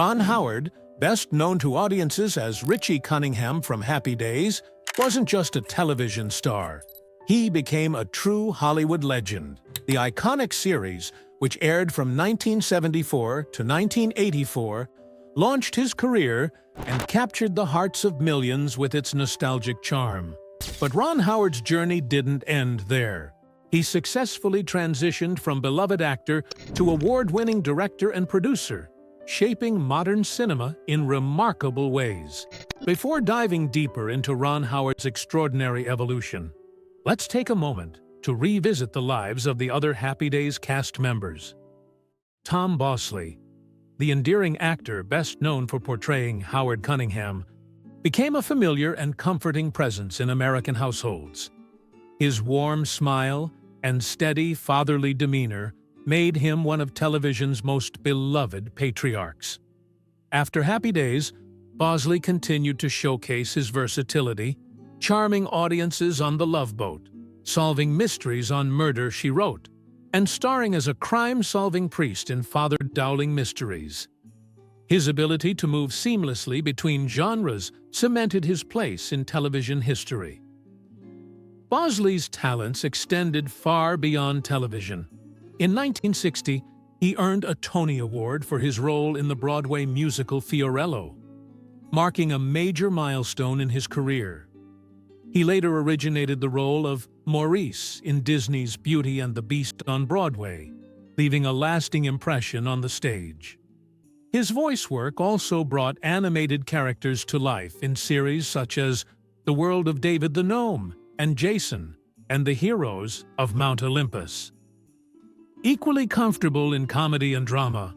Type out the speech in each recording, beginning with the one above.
Ron Howard, best known to audiences as Richie Cunningham from Happy Days, wasn't just a television star. He became a true Hollywood legend. The iconic series, which aired from 1974 to 1984, launched his career and captured the hearts of millions with its nostalgic charm. But Ron Howard's journey didn't end there. He successfully transitioned from beloved actor to award-winning director and producer, shaping modern cinema in remarkable ways. Before diving deeper into Ron Howard's extraordinary evolution, let's take a moment to revisit the lives of the other Happy Days cast members. Tom Bosley, the endearing actor best known for portraying Howard Cunningham, became a familiar and comforting presence in American households. His warm smile and steady fatherly demeanor made him one of television's most beloved patriarchs. After Happy Days, Bosley continued to showcase his versatility, charming audiences on The Love Boat, solving mysteries on Murder, She Wrote, and starring as a crime-solving priest in Father Dowling Mysteries. His ability to move seamlessly between genres cemented his place in television history. Bosley's talents extended far beyond television. In 1960, he earned a Tony Award for his role in the Broadway musical Fiorello, marking a major milestone in his career. He later originated the role of Maurice in Disney's Beauty and the Beast on Broadway, leaving a lasting impression on the stage. His voice work also brought animated characters to life in series such as The World of David the Gnome and Jason and the Heroes of Mount Olympus. Equally comfortable in comedy and drama,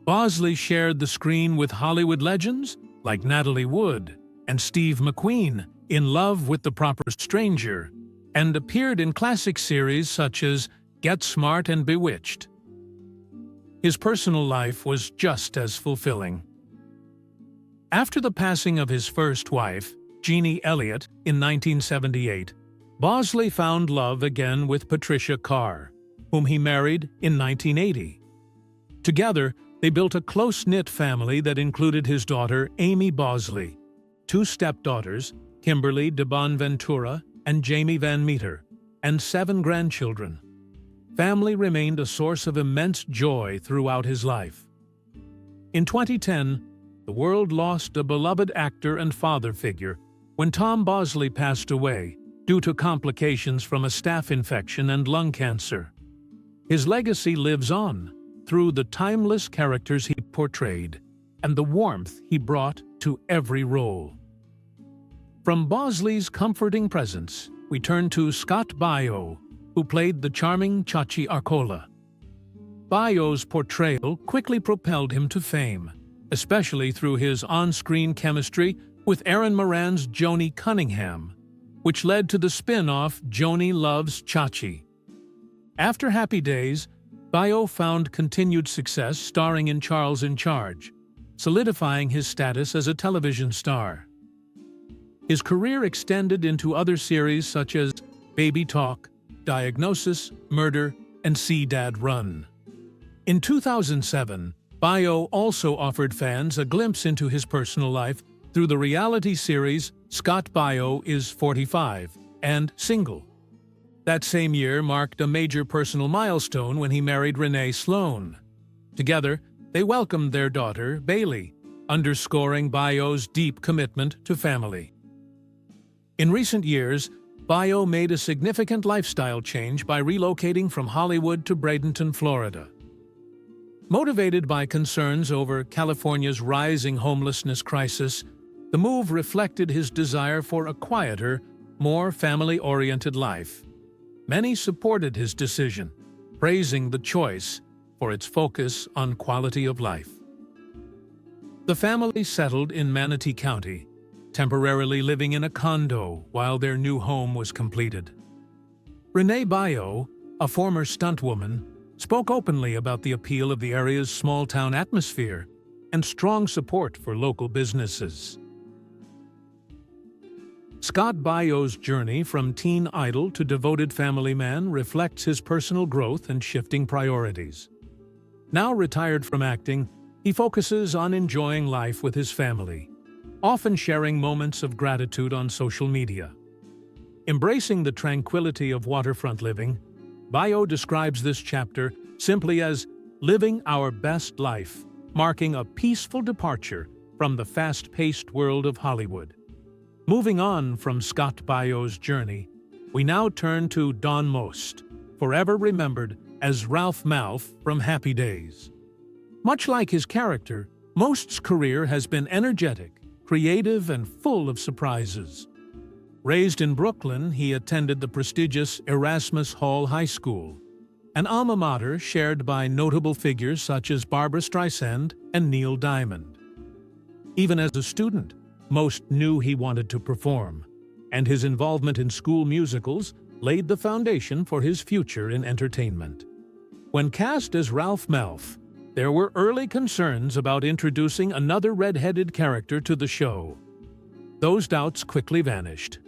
Bosley shared the screen with Hollywood legends like Natalie Wood and Steve McQueen in Love with the Proper Stranger, and appeared in classic series such as Get Smart and Bewitched. His personal life was just as fulfilling. After the passing of his first wife, Jeannie Elliott, in 1978, Bosley found love again with Patricia Carr, whom he married in 1980. Together, they built a close-knit family that included his daughter, Amy Bosley, two stepdaughters, Kimberly de Bonventura and Jamie Van Meter, and 7 grandchildren. Family remained a source of immense joy throughout his life. In 2010, the world lost a beloved actor and father figure when Tom Bosley passed away due to complications from a staph infection and lung cancer. His legacy lives on through the timeless characters he portrayed and the warmth he brought to every role. From Bosley's comforting presence, we turn to Scott Baio, who played the charming Chachi Arcola. Baio's portrayal quickly propelled him to fame, especially through his on-screen chemistry with Erin Moran's Joni Cunningham, which led to the spin-off Joni Loves Chachi. After Happy Days, Baio found continued success starring in Charles in Charge, solidifying his status as a television star. His career extended into other series such as Baby Talk, Diagnosis, Murder, and See Dad Run. In 2007, Baio also offered fans a glimpse into his personal life through the reality series Scott Baio is 45 and Single. That same year marked a major personal milestone when he married Renee Sloan. Together, they welcomed their daughter, Bailey, underscoring Baio's deep commitment to family. In recent years, Baio made a significant lifestyle change by relocating from Hollywood to Bradenton, Florida. Motivated by concerns over California's rising homelessness crisis, the move reflected his desire for a quieter, more family-oriented life. Many supported his decision, praising the choice for its focus on quality of life. The family settled in Manatee County, temporarily living in a condo while their new home was completed. Renee Baio, a former stuntwoman, spoke openly about the appeal of the area's small-town atmosphere and strong support for local businesses. Scott Baio's journey from teen idol to devoted family man reflects his personal growth and shifting priorities. Now retired from acting, He focuses on enjoying life with his family, often sharing moments of gratitude on social media. Embracing the tranquility of waterfront living, Bayo describes this chapter simply as living our best life, marking a peaceful departure from the fast-paced world of Hollywood. Moving on from Scott Baio's journey, we now turn to Don Most, forever remembered as Ralph Malph from Happy Days. Much like his character, Most's career has been energetic, creative, and full of surprises. Raised in Brooklyn, he attended the prestigious Erasmus Hall High School, an alma mater shared by notable figures such as Barbra Streisand and Neil Diamond. Even as a student, Most knew he wanted to perform, and his involvement in school musicals laid the foundation for his future in entertainment. When cast as Ralph Malph, there were early concerns about introducing another red-headed character to the show. Those doubts quickly vanished.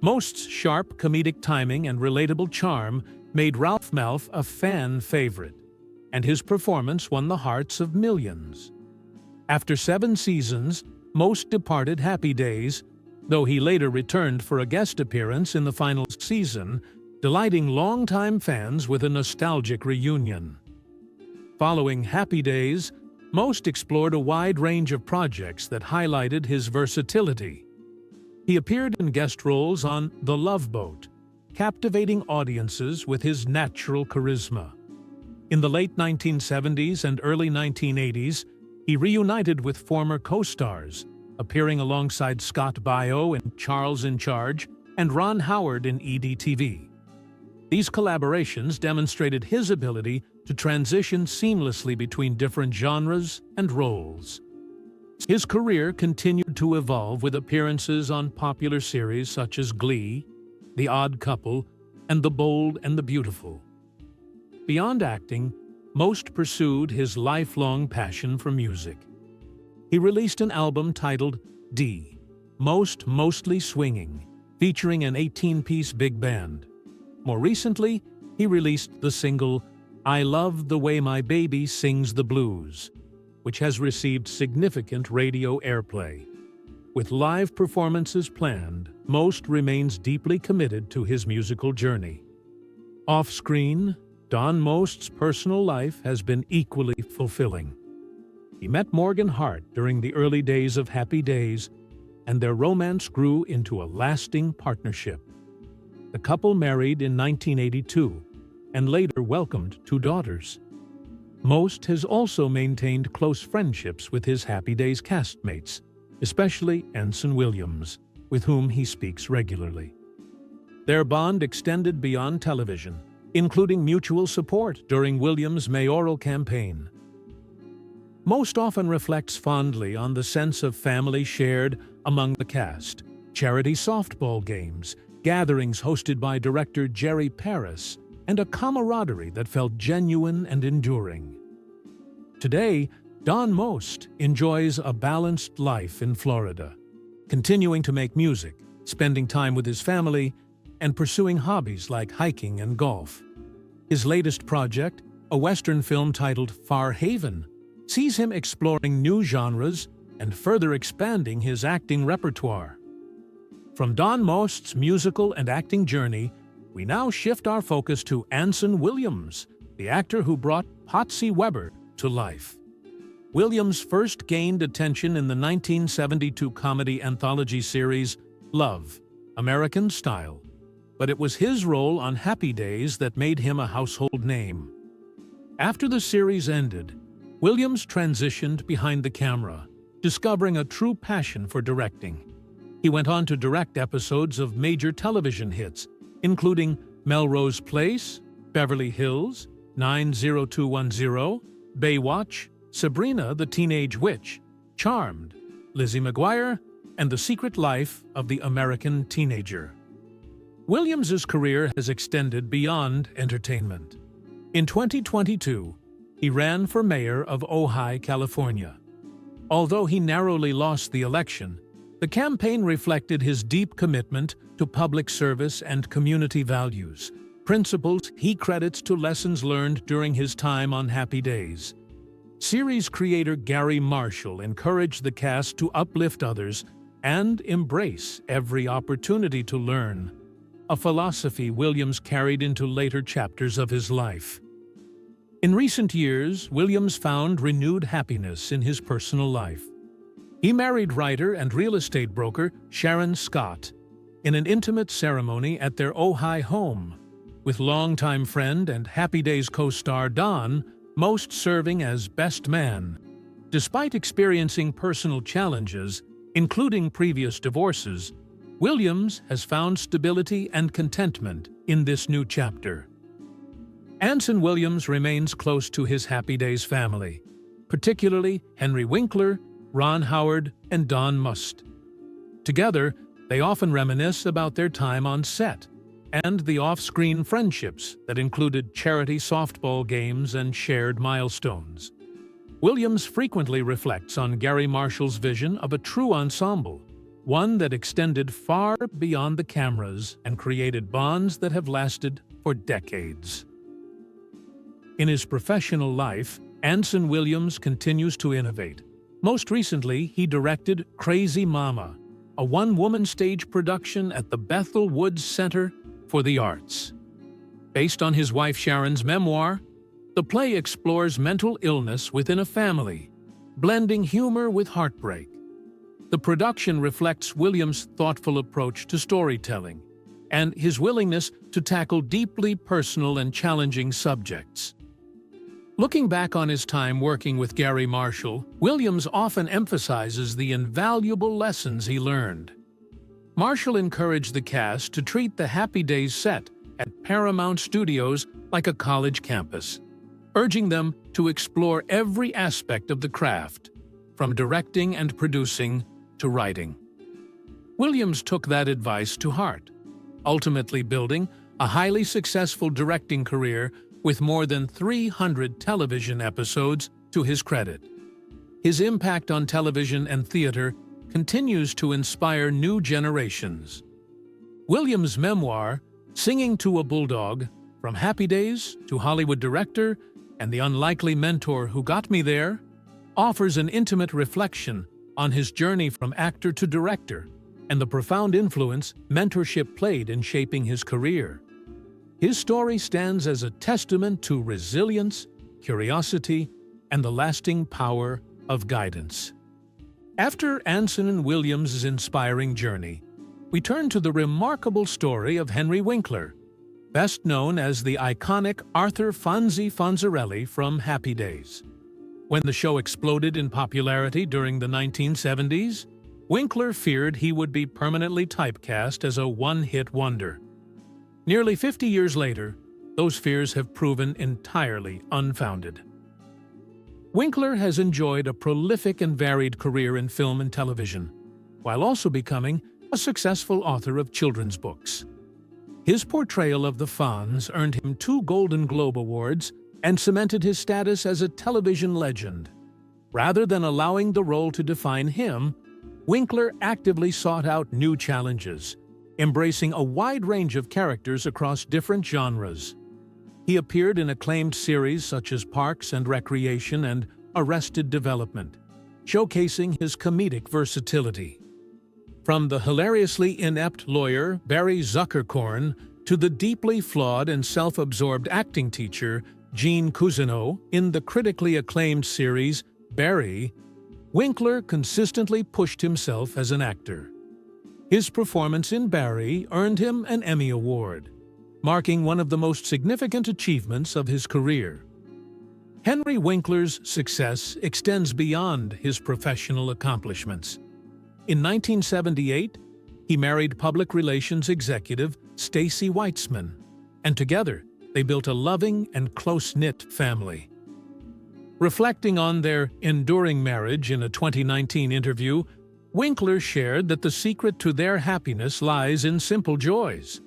Most's sharp comedic timing and relatable charm made Ralph Malph a fan favorite, and his performance won the hearts of millions. After 7 seasons, Most departed Happy Days, though he later returned for a guest appearance in the final season, delighting longtime fans with a nostalgic reunion. Following Happy Days, Most explored a wide range of projects that highlighted his versatility. He appeared in guest roles on The Love Boat, captivating audiences with his natural charisma. In the late 1970s and early 1980s, he reunited with former co-stars, appearing alongside Scott Baio in Charles in Charge and Ron Howard in EDTV. These collaborations demonstrated his ability to transition seamlessly between different genres and roles. His career continued to evolve with appearances on popular series such as Glee, The Odd Couple, and The Bold and the Beautiful. Beyond acting, Most pursued his lifelong passion for music. He released an album titled D, Most Mostly Swinging, featuring an 18-piece big band. More recently, he released the single I Love the Way My Baby Sings the Blues, which has received significant radio airplay. With live performances planned, Most remains deeply committed to his musical journey. Off-screen, Don Most's personal life has been equally fulfilling. He met Morgan Hart during the early days of Happy Days, and their romance grew into a lasting partnership. The couple married in 1982 and later welcomed 2 daughters. Most has also maintained close friendships with his Happy Days castmates, especially Anson Williams, with whom he speaks regularly. Their bond extended beyond television, including mutual support during Williams' mayoral campaign. Most often reflects fondly on the sense of family shared among the cast, charity softball games, gatherings hosted by director Jerry Paris, and a camaraderie that felt genuine and enduring. Today, Don Most enjoys a balanced life in Florida, continuing to make music, spending time with his family, and pursuing hobbies like hiking and golf. His latest project, a Western film titled Far Haven, sees him exploring new genres and further expanding his acting repertoire. From Don Most's musical and acting journey, we now shift our focus to Anson Williams, the actor who brought Patsy Weber to life. Williams first gained attention in the 1972 comedy anthology series Love, American Style, but it was his role on Happy Days that made him a household name. After the series ended, Williams transitioned behind the camera, discovering a true passion for directing. He went on to direct episodes of major television hits, including Melrose Place, Beverly Hills, 90210, Baywatch, Sabrina the Teenage Witch, Charmed, Lizzie McGuire, and The Secret Life of the American Teenager. Williams's career has extended beyond entertainment. In 2022, he ran for mayor of Ojai, California. Although he narrowly lost the election, the campaign reflected his deep commitment to public service and community values, principles he credits to lessons learned during his time on Happy Days. Series creator Gary Marshall encouraged the cast to uplift others and embrace every opportunity to learn, a philosophy Williams carried into later chapters of his life. In recent years, Williams found renewed happiness in his personal life. He married writer and real estate broker Sharon Scott in an intimate ceremony at their Ojai home, with longtime friend and Happy Days co-star Don most serving as best man. Despite experiencing personal challenges, including previous divorces, Williams has found stability and contentment in this new chapter. Anson Williams remains close to his Happy Days family, particularly Henry Winkler, Ron Howard, and Don Must. Together, they often reminisce about their time on set and the off-screen friendships that included charity softball games and shared milestones. Williams frequently reflects on Gary Marshall's vision of a true ensemble, one that extended far beyond the cameras and created bonds that have lasted for decades. In his professional life, Anson Williams continues to innovate. Most recently, he directed Crazy Mama, a one-woman stage production at the Bethel Woods Center for the Arts. Based on his wife Sharon's memoir, the play explores mental illness within a family, blending humor with heartbreak. The production reflects Williams' thoughtful approach to storytelling and his willingness to tackle deeply personal and challenging subjects. Looking back on his time working with Gary Marshall, Williams often emphasizes the invaluable lessons he learned. Marshall encouraged the cast to treat the Happy Days set at Paramount Studios like a college campus, urging them to explore every aspect of the craft, from directing and producing to writing. Williams took that advice to heart, ultimately building a highly successful directing career with more than 300 television episodes to his credit. His impact on television and theater continues to inspire new generations. Williams' memoir, Singing to a Bulldog, From Happy Days to Hollywood Director and the Unlikely Mentor Who Got Me There, offers an intimate reflection on his journey from actor to director and the profound influence mentorship played in shaping his career. His story stands as a testament to resilience, curiosity, and the lasting power of guidance. After Anson and Williams' inspiring journey, we turn to the remarkable story of Henry Winkler, best known as the iconic Arthur Fonzie Fonzarelli from Happy Days. When the show exploded in popularity during the 1970s, Winkler feared he would be permanently typecast as a one-hit wonder. Nearly 50 years later, those fears have proven entirely unfounded. Winkler has enjoyed a prolific and varied career in film and television, while also becoming a successful author of children's books. His portrayal of the Fonz earned him 2 Golden Globe Awards and cemented his status as a television legend. Rather than allowing the role to define him, Winkler actively sought out new challenges, embracing a wide range of characters across different genres. He appeared in acclaimed series such as Parks and Recreation and Arrested Development, showcasing his comedic versatility. From the hilariously inept lawyer Barry Zuckerkorn to the deeply flawed and self-absorbed acting teacher Gene Cousineau in the critically acclaimed series Barry, Winkler consistently pushed himself as an actor. His performance in Barry earned him an Emmy Award, marking one of the most significant achievements of his career. Henry Winkler's success extends beyond his professional accomplishments. In 1978, he married public relations executive Stacy Weitzman, and together they built a loving and close-knit family. Reflecting on their enduring marriage in a 2019 interview, Winkler shared that the secret to their happiness lies in simple joys: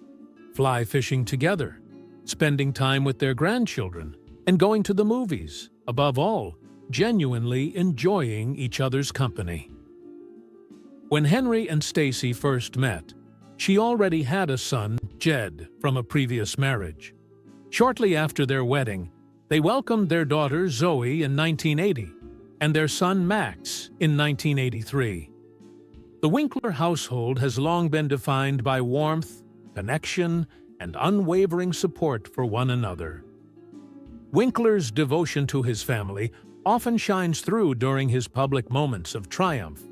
fly fishing together, spending time with their grandchildren, and going to the movies. Above all, genuinely enjoying each other's company. When Henry and Stacy first met, she already had a son, Jed, from a previous marriage. Shortly after their wedding, They welcomed their daughter Zoe in 1980 and their son Max in 1983. The Winkler household has long been defined by warmth, connection, and unwavering support for one another. Winkler's devotion to his family often shines through during his public moments of triumph.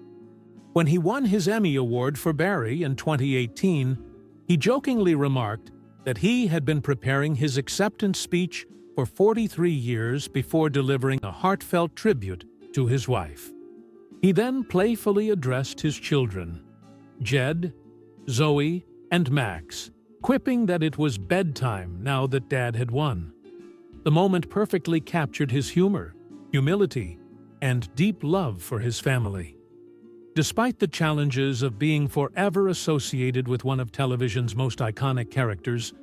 When he won his Emmy Award for Barry in 2018, he jokingly remarked that he had been preparing his acceptance speech for 43 years before delivering a heartfelt tribute to his wife. He then playfully addressed his children, Jed, Zoe, and Max, quipping that it was bedtime now that Dad had won. The moment perfectly captured his humor, humility, and deep love for his family. Despite the challenges of being forever associated with one of television's most iconic characters,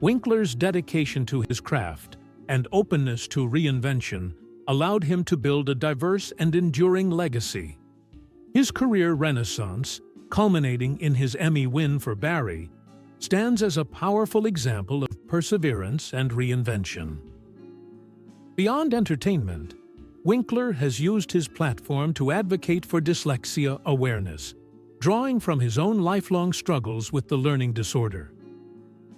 Winkler's dedication to his craft and openness to reinvention allowed him to build a diverse and enduring legacy. His career renaissance, culminating in his Emmy win for Barry, stands as a powerful example of perseverance and reinvention. Beyond entertainment, Winkler has used his platform to advocate for dyslexia awareness, drawing from his own lifelong struggles with the learning disorder.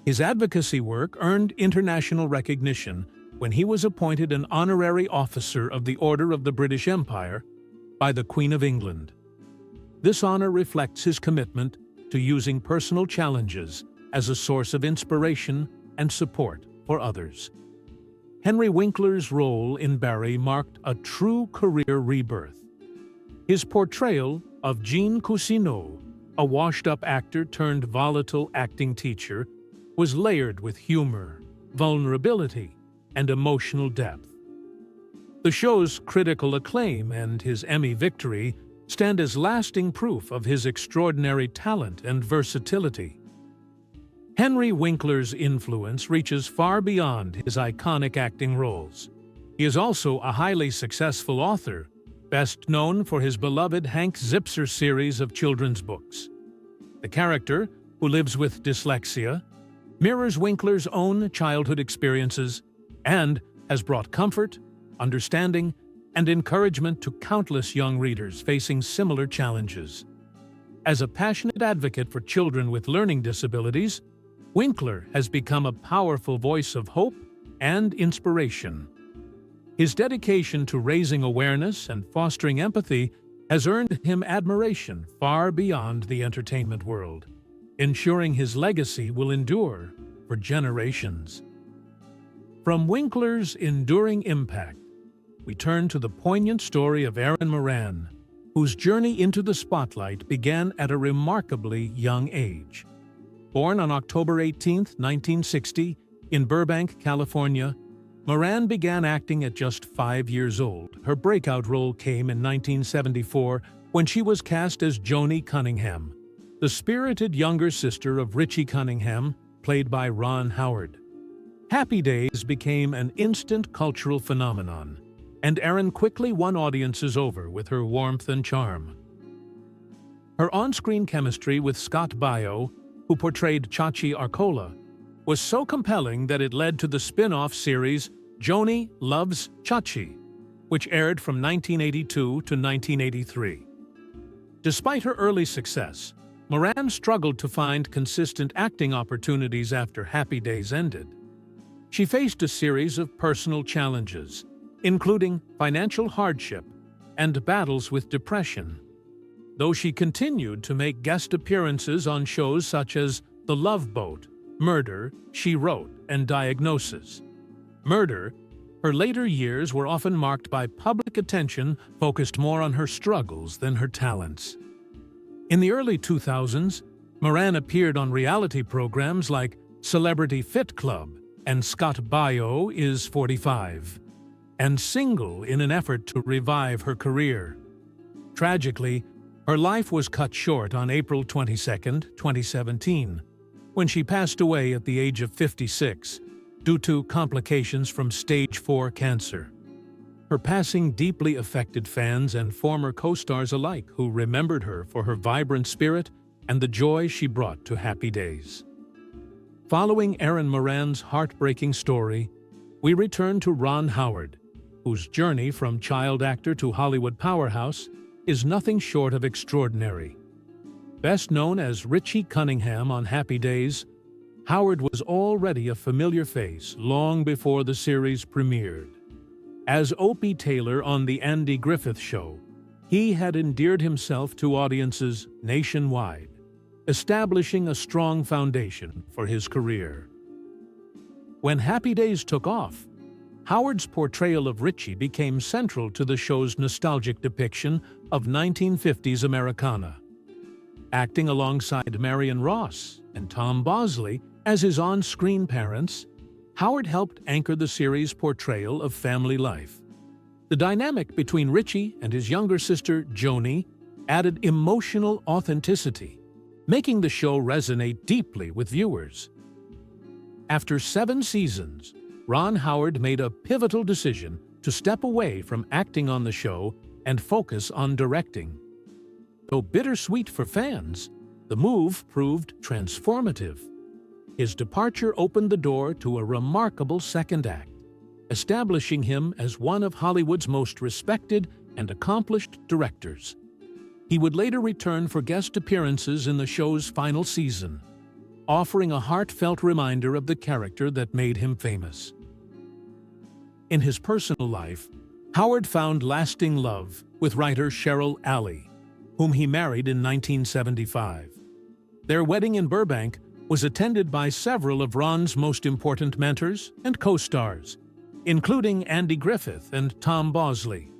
His advocacy work earned international recognition when he was appointed an honorary officer of the Order of the British Empire by the Queen of England. This honor reflects his commitment to using personal challenges as a source of inspiration and support for others. Henry Winkler's role in Barry marked a true career rebirth. His portrayal of Jean Cousineau, a washed-up actor turned volatile acting teacher, was layered with humor, vulnerability, and emotional depth. The show's critical acclaim and his Emmy victory stand as lasting proof of his extraordinary talent and versatility. Henry Winkler's influence reaches far beyond his iconic acting roles. He is also a highly successful author, best known for his beloved Hank Zipser series of children's books. The character, who lives with dyslexia, mirrors Winkler's own childhood experiences and has brought comfort, understanding, and encouragement to countless young readers facing similar challenges. As a passionate advocate for children with learning disabilities, Winkler has become a powerful voice of hope and inspiration. His dedication to raising awareness and fostering empathy has earned him admiration far beyond the entertainment world, ensuring his legacy will endure for generations. From Winkler's enduring impact, we turn to the poignant story of Erin Moran, whose journey into the spotlight began at a remarkably young age. Born on October 18, 1960, in Burbank, California, Moran began acting at just 5 years old. Her breakout role came in 1974 when she was cast as Joni Cunningham, the spirited younger sister of Richie Cunningham, played by Ron Howard. Happy Days became an instant cultural phenomenon, and Erin quickly won audiences over with her warmth and charm. Her on-screen chemistry with Scott Baio, who portrayed Chachi Arcola, was so compelling that it led to the spin-off series Joni Loves Chachi, which aired from 1982 to 1983. Despite her early success, Moran struggled to find consistent acting opportunities after Happy Days ended. She faced a series of personal challenges, including financial hardship and battles with depression. Though she continued to make guest appearances on shows such as The Love Boat, Murder, She Wrote, and Diagnosis. Murder, her later years were often marked by public attention focused more on her struggles than her talents. In the early 2000s, Moran appeared on reality programs like Celebrity Fit Club and Scott Baio is 45, and Single in an effort to revive her career. Tragically, her life was cut short on April 22, 2017, when she passed away at the age of 56 due to complications from stage 4 cancer. Her passing deeply affected fans and former co-stars alike who remembered her for her vibrant spirit and the joy she brought to Happy Days. Following Erin Moran's heartbreaking story, we return to Ron Howard, whose journey from child actor to Hollywood powerhouse is nothing short of extraordinary. Best known as Richie Cunningham on Happy Days, Howard was already a familiar face long before the series premiered. As Opie Taylor on The Andy Griffith Show, he had endeared himself to audiences nationwide, establishing a strong foundation for his career. When Happy Days took off, Howard's portrayal of Richie became central to the show's nostalgic depiction of 1950s Americana. Acting alongside Marion Ross and Tom Bosley as his on-screen parents, Howard helped anchor the series' portrayal of family life. The dynamic between Richie and his younger sister, Joni, added emotional authenticity, making the show resonate deeply with viewers. After 7 seasons, Ron Howard made a pivotal decision to step away from acting on the show and focus on directing. Though bittersweet for fans, the move proved transformative. His departure opened the door to a remarkable second act, establishing him as one of Hollywood's most respected and accomplished directors. He would later return for guest appearances in the show's final season, offering a heartfelt reminder of the character that made him famous. In his personal life, Howard found lasting love with writer Cheryl Alley, whom he married in 1975. Their wedding in Burbank was attended by several of Ron's most important mentors and co-stars, including Andy Griffith and Tom Bosley.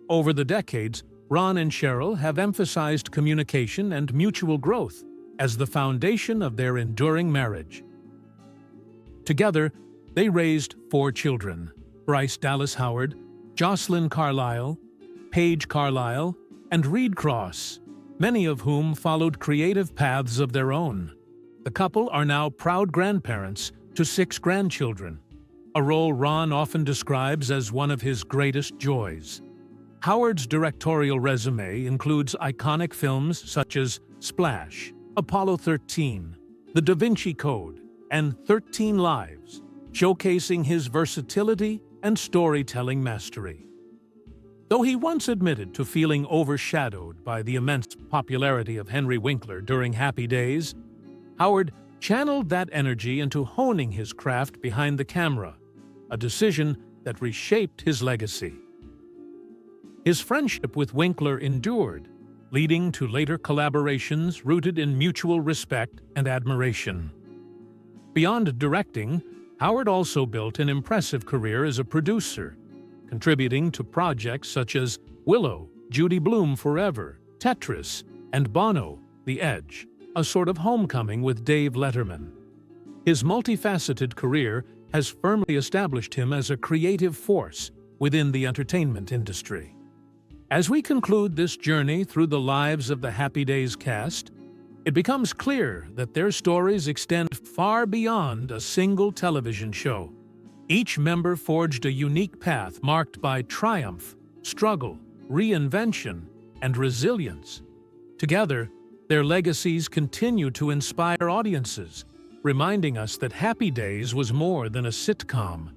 Over the decades, Ron and Cheryl have emphasized communication and mutual growth as the foundation of their enduring marriage. Together, they raised 4 children: Bryce Dallas Howard, Jocelyn Carlisle, Paige Carlisle, and Reed Cross, many of whom followed creative paths of their own. The couple are now proud grandparents to 6 grandchildren, a role Ron often describes as one of his greatest joys. Howard's directorial resume includes iconic films such as Splash, Apollo 13, The Da Vinci Code, and 13 Lives, showcasing his versatility and storytelling mastery. Though he once admitted to feeling overshadowed by the immense popularity of Henry Winkler during Happy Days, Howard channeled that energy into honing his craft behind the camera, a decision that reshaped his legacy. His friendship with Winkler endured, leading to later collaborations rooted in mutual respect and admiration. Beyond directing, Howard also built an impressive career as a producer, contributing to projects such as Willow, Judy Blume Forever, Tetris, and Bono, The Edge, a sort of homecoming with Dave Letterman. His multifaceted career has firmly established him as a creative force within the entertainment industry. As we conclude this journey through the lives of the Happy Days cast, it becomes clear that their stories extend far beyond a single television show. Each member forged a unique path marked by triumph, struggle, reinvention, and resilience. Together, their legacies continue to inspire audiences, reminding us that Happy Days was more than a sitcom.